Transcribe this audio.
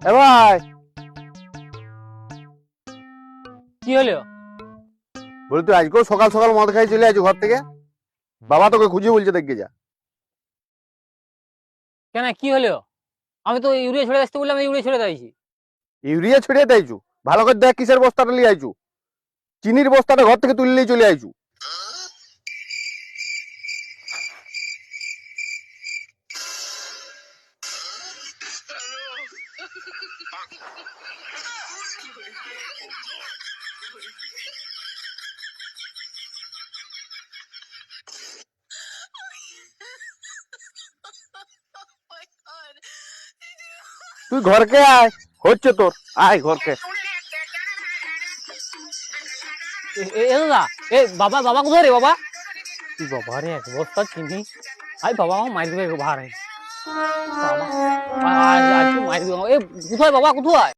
এ ভাই, কি হলো? বলি তুই আজকেও সকাল সকাল মদ খাই চলে আছো ঘর থেকে? বাবা তোকে খুঁজে বলছে, দেখে যা। কেন, কি হলো? আমি তো ইউরিয়া ছড়ে আসতে বললাম, ইউরিয়া ছড়ে দিয়েছি। ইউরিয়া ছড়িয়ে দিয়েছু? ভালো করে দেখ কিসের বস্তাটা নিয়ে আইছু। চিনির বস্তাটা ঘর থেকে তুললেই চলে আইছু। তুই ঘরকে আয়, হচ্ছে তোর। আয় ঘরকে। দাদা, বাবা বাবা কোথায় রে বাবা? বাবা রে, এক বস্তা চিনি। আই বাবা, আমার মারি দেবে বাবা রে। বাবা, আজ মারি দেবে। কোথায় বাবা, কোথায়?